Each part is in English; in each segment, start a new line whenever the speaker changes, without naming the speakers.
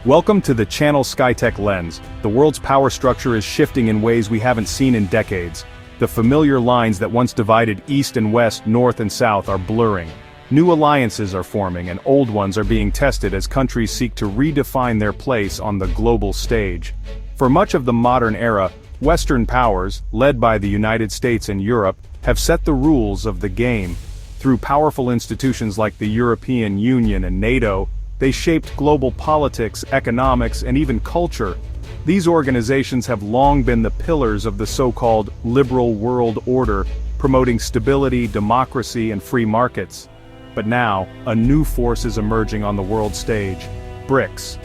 Welcome to the channel Skytech-Lens. The world's power structure is shifting in ways we haven't seen in decades. The familiar lines that once divided East and West, North and South are blurring. New alliances are forming and old ones are being tested as countries seek to redefine their place on the global stage. For much of the modern era, Western powers, led by the United States and Europe, have set the rules of the game. Through powerful institutions like the European Union and NATO, they shaped global politics, economics, and even culture. These organizations have long been the pillars of the so-called liberal world order, promoting stability, democracy, and free markets. But now, a new force is emerging on the world stage: BRICS.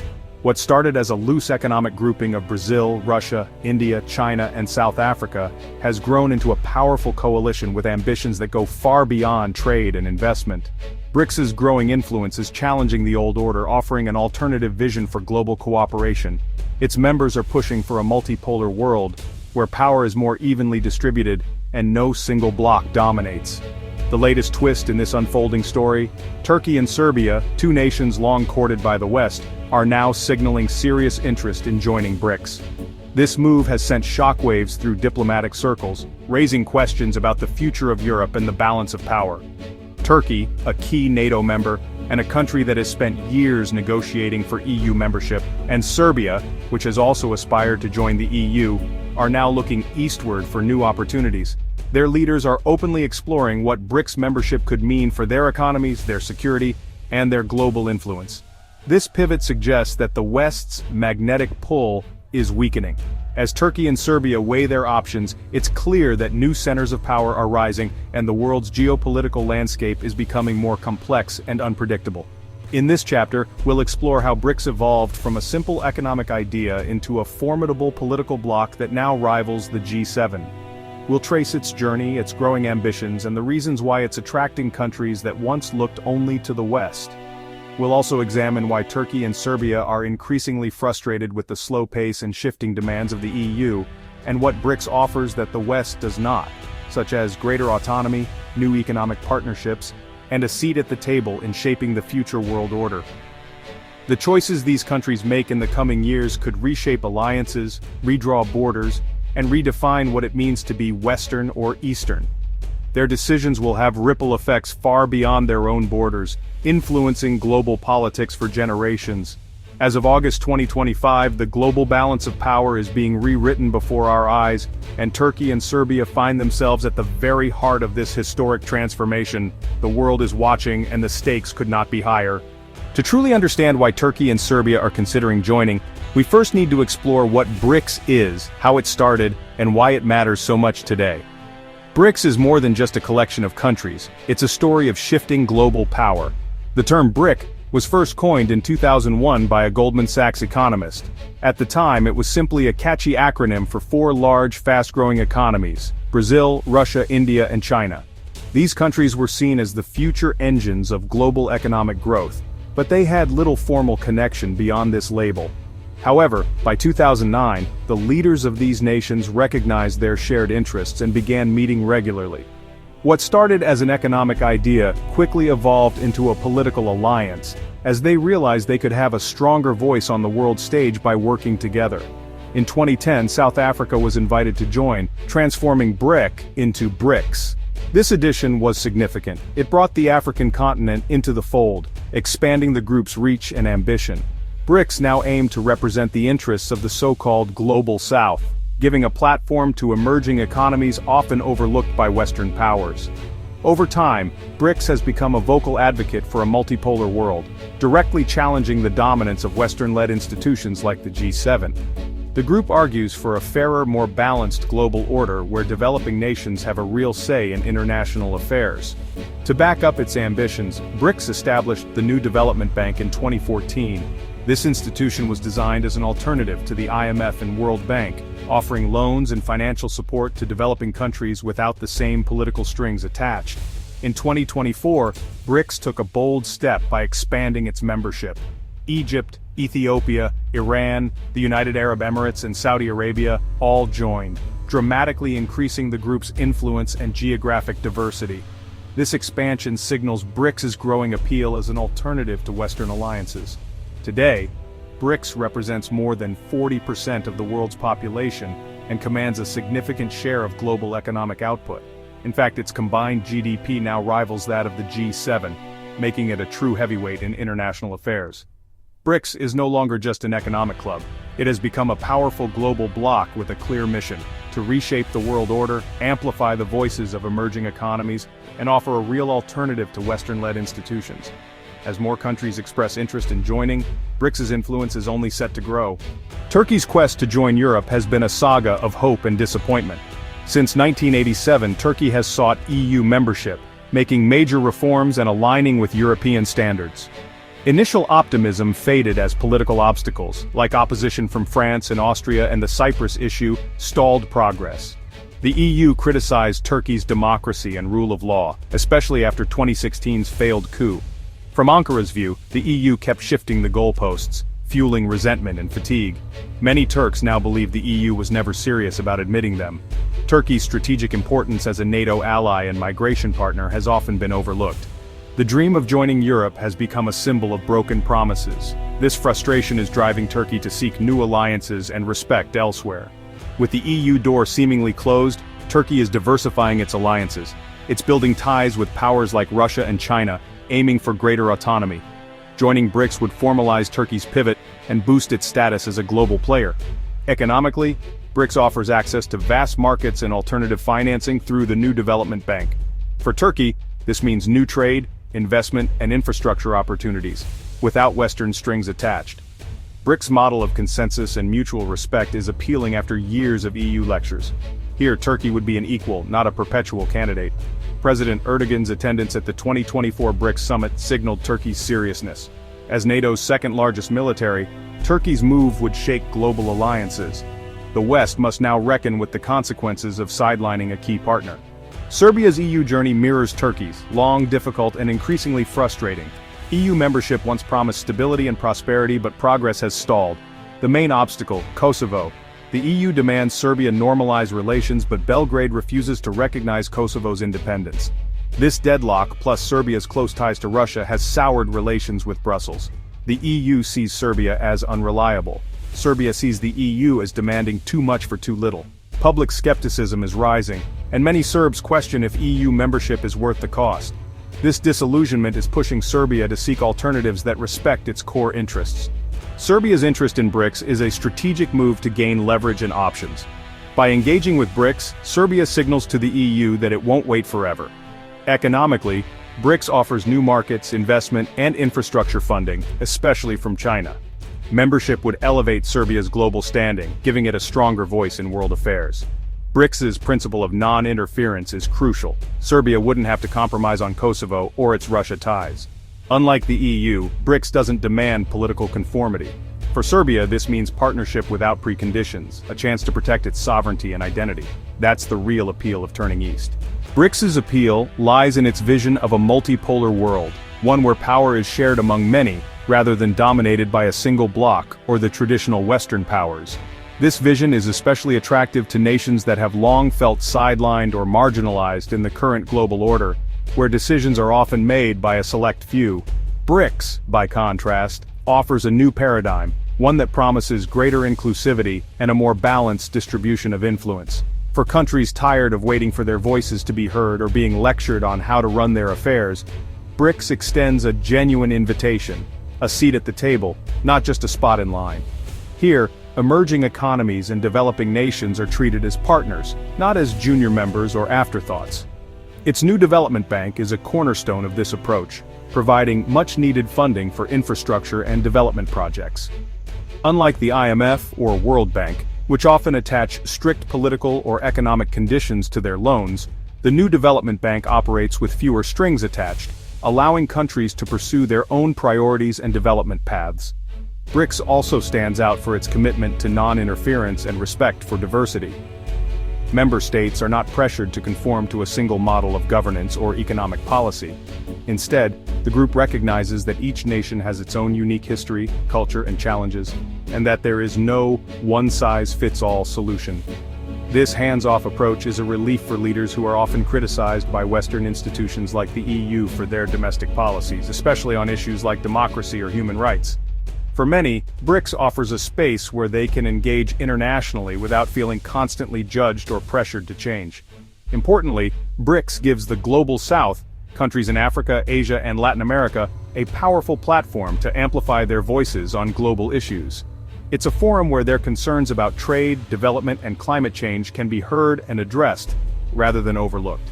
What started as a loose economic grouping of Brazil, Russia, India, China, and South Africa has grown into a powerful coalition with ambitions that go far beyond trade and investment. BRICS's growing influence is challenging the old order, offering an alternative vision for global cooperation. Its members are pushing for a multipolar world, where power is more evenly distributed and no single bloc dominates. The latest twist in this unfolding story: Turkey and Serbia, two nations long courted by the West, are now signaling serious interest in joining BRICS. This move has sent shockwaves through diplomatic circles, raising questions about the future of Europe and the balance of power. Turkey, a key NATO member, and a country that has spent years negotiating for EU membership, and Serbia, which has also aspired to join the EU, are now looking eastward for new opportunities. Their leaders are openly exploring what BRICS membership could mean for their economies, their security, and their global influence. This pivot suggests that the West's magnetic pull is weakening. As Turkey and Serbia weigh their options, it's clear that new centers of power are rising and the world's geopolitical landscape is becoming more complex and unpredictable. In this chapter, we'll explore how BRICS evolved from a simple economic idea into a formidable political bloc that now rivals the G7. We'll trace its journey, its growing ambitions, and the reasons why it's attracting countries that once looked only to the West. We'll also examine why Turkey and Serbia are increasingly frustrated with the slow pace and shifting demands of the EU, and what BRICS offers that the West does not, such as greater autonomy, new economic partnerships, and a seat at the table in shaping the future world order. The choices these countries make in the coming years could reshape alliances, redraw borders, and redefine what it means to be Western or Eastern. Their decisions will have ripple effects far beyond their own borders, influencing global politics for generations. As of August 2025, the global balance of power is being rewritten before our eyes, and Turkey and Serbia find themselves at the very heart of this historic transformation. The world is watching, and the stakes could not be higher. To truly understand why Turkey and Serbia are considering joining, we first need to explore what BRICS is, how it started, and why it matters so much today. BRICS is more than just a collection of countries. It's a story of shifting global power. The term BRIC was first coined in 2001 by a Goldman Sachs economist. At the time, it was simply a catchy acronym for four large, fast-growing economies: Brazil, Russia, India, and China. These countries were seen as the future engines of global economic growth, but they had little formal connection beyond this label. However, by 2009, the leaders of these nations recognized their shared interests and began meeting regularly. What started as an economic idea quickly evolved into a political alliance, as they realized they could have a stronger voice on the world stage by working together. In 2010, South Africa was invited to join, transforming BRIC into BRICS. This addition was significant. It brought the African continent into the fold, expanding the group's reach and ambition. BRICS now aim to represent the interests of the so-called Global South, giving a platform to emerging economies often overlooked by Western powers. Over time, BRICS has become a vocal advocate for a multipolar world, directly challenging the dominance of Western-led institutions like the G7. The group argues for a fairer, more balanced global order where developing nations have a real say in international affairs. To back up its ambitions, BRICS established the New Development Bank in 2014. This institution was designed as an alternative to the IMF and World Bank, offering loans and financial support to developing countries without the same political strings attached. In 2024, BRICS took a bold step by expanding its membership. Egypt, Ethiopia, Iran, the United Arab Emirates, and Saudi Arabia all joined, dramatically increasing the group's influence and geographic diversity. This expansion signals BRICS's growing appeal as an alternative to Western alliances. Today, BRICS represents more than 40% of the world's population and commands a significant share of global economic output. In fact, its combined GDP now rivals that of the G7, making it a true heavyweight in international affairs. BRICS is no longer just an economic club. It has become a powerful global bloc with a clear mission: to reshape the world order, amplify the voices of emerging economies, and offer a real alternative to Western-led institutions. As more countries express interest in joining, BRICS's influence is only set to grow. Turkey's quest to join Europe has been a saga of hope and disappointment. Since 1987, Turkey has sought EU membership, making major reforms and aligning with European standards. Initial optimism faded as political obstacles, like opposition from France and Austria and the Cyprus issue, stalled progress. The EU criticized Turkey's democracy and rule of law, especially after 2016's failed coup. From Ankara's view, the EU kept shifting the goalposts, fueling resentment and fatigue. Many Turks now believe the EU was never serious about admitting them. Turkey's strategic importance as a NATO ally and migration partner has often been overlooked. The dream of joining Europe has become a symbol of broken promises. This frustration is driving Turkey to seek new alliances and respect elsewhere. With the EU door seemingly closed, Turkey is diversifying its alliances. It's building ties with powers like Russia and China, aiming for greater autonomy. Joining BRICS would formalize Turkey's pivot and boost its status as a global player. Economically, BRICS offers access to vast markets and alternative financing through the new development bank. For Turkey, this means new trade, investment, and infrastructure opportunities, without Western strings attached. BRICS' model of consensus and mutual respect is appealing after years of EU lectures. Here, Turkey would be an equal, not a perpetual candidate. President Erdogan's attendance at the 2024 BRICS summit signaled Turkey's seriousness. As NATO's second-largest military, Turkey's move would shake global alliances. The West must now reckon with the consequences of sidelining a key partner. Serbia's EU journey mirrors Turkey's, long, difficult, and increasingly frustrating. EU membership once promised stability and prosperity, but progress has stalled. The main obstacle, Kosovo. The EU demands Serbia normalize relations, but Belgrade refuses to recognize Kosovo's independence. This deadlock, plus Serbia's close ties to Russia, has soured relations with Brussels. The EU sees Serbia as unreliable. Serbia sees the EU as demanding too much for too little. Public skepticism is rising, and many Serbs question if EU membership is worth the cost. This disillusionment is pushing Serbia to seek alternatives that respect its core interests. Serbia's interest in BRICS is a strategic move to gain leverage and options. By engaging with BRICS, Serbia signals to the EU that it won't wait forever. Economically, BRICS offers new markets, investment, and infrastructure funding, especially from China. Membership would elevate Serbia's global standing, giving it a stronger voice in world affairs. BRICS's principle of non-interference is crucial. Serbia wouldn't have to compromise on Kosovo or its Russia ties. Unlike the EU, BRICS doesn't demand political conformity. For Serbia, this means partnership without preconditions, a chance to protect its sovereignty and identity. That's the real appeal of turning east. BRICS's appeal lies in its vision of a multipolar world, one where power is shared among many, rather than dominated by a single bloc or the traditional Western powers. This vision is especially attractive to nations that have long felt sidelined or marginalized in the current global order, where decisions are often made by a select few. BRICS, by contrast, offers a new paradigm, one that promises greater inclusivity and a more balanced distribution of influence. For countries tired of waiting for their voices to be heard or being lectured on how to run their affairs, BRICS extends a genuine invitation, a seat at the table, not just a spot in line. Here, emerging economies and developing nations are treated as partners, not as junior members or afterthoughts. Its new development bank is a cornerstone of this approach, providing much-needed funding for infrastructure and development projects. Unlike the IMF or World Bank, which often attach strict political or economic conditions to their loans, the new development bank operates with fewer strings attached, allowing countries to pursue their own priorities and development paths. BRICS also stands out for its commitment to non-interference and respect for diversity. Member states are not pressured to conform to a single model of governance or economic policy. Instead, the group recognizes that each nation has its own unique history, culture, and challenges, and that there is no one-size-fits-all solution. This hands-off approach is a relief for leaders who are often criticized by Western institutions like the EU for their domestic policies, especially on issues like democracy or human rights. For many, BRICS offers a space where they can engage internationally without feeling constantly judged or pressured to change. Importantly, BRICS gives the Global South, countries in Africa, Asia, and Latin America, a powerful platform to amplify their voices on global issues. It's a forum where their concerns about trade, development, and climate change can be heard and addressed, rather than overlooked.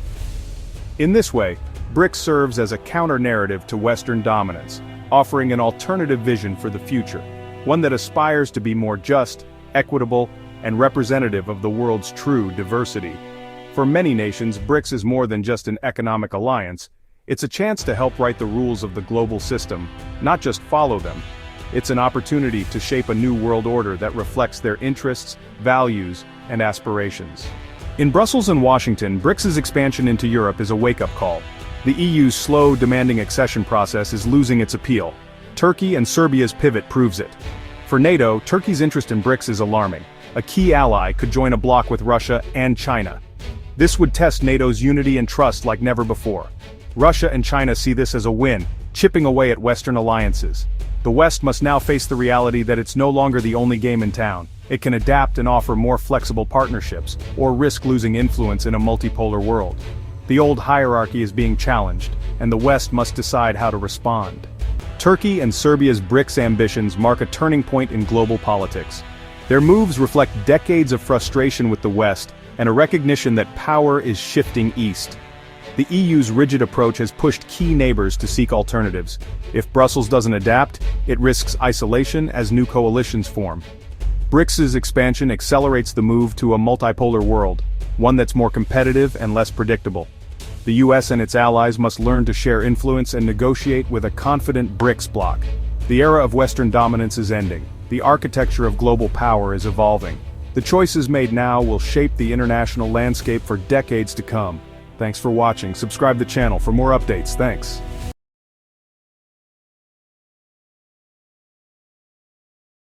In this way, BRICS serves as a counter-narrative to Western dominance, offering an alternative vision for the future, one that aspires to be more just, equitable, and representative of the world's true diversity. For many nations, BRICS is more than just an economic alliance. It's a chance to help write the rules of the global system, not just follow them. It's an opportunity to shape a new world order that reflects their interests, values, and aspirations. In Brussels and Washington, BRICS's expansion into Europe is a wake-up call. The EU's slow, demanding accession process is losing its appeal. Turkey and Serbia's pivot proves it. For NATO, Turkey's interest in BRICS is alarming. A key ally could join a bloc with Russia and China. This would test NATO's unity and trust like never before. Russia and China see this as a win, chipping away at Western alliances. The West must now face the reality that it's no longer the only game in town. It can adapt and offer more flexible partnerships, or risk losing influence in a multipolar world. The old hierarchy is being challenged, and the West must decide how to respond. Turkey and Serbia's BRICS ambitions mark a turning point in global politics. Their moves reflect decades of frustration with the West, and a recognition that power is shifting east. The EU's rigid approach has pushed key neighbors to seek alternatives. If Brussels doesn't adapt, it risks isolation as new coalitions form. BRICS's expansion accelerates the move to a multipolar world, one that's more competitive and less predictable. The US and its allies must learn to share influence and negotiate with a confident BRICS bloc. The era of Western dominance is ending. The architecture of global power is evolving. The choices made now will shape the international landscape for decades to come. Thanks for watching. Subscribe to the channel for more updates. Thanks.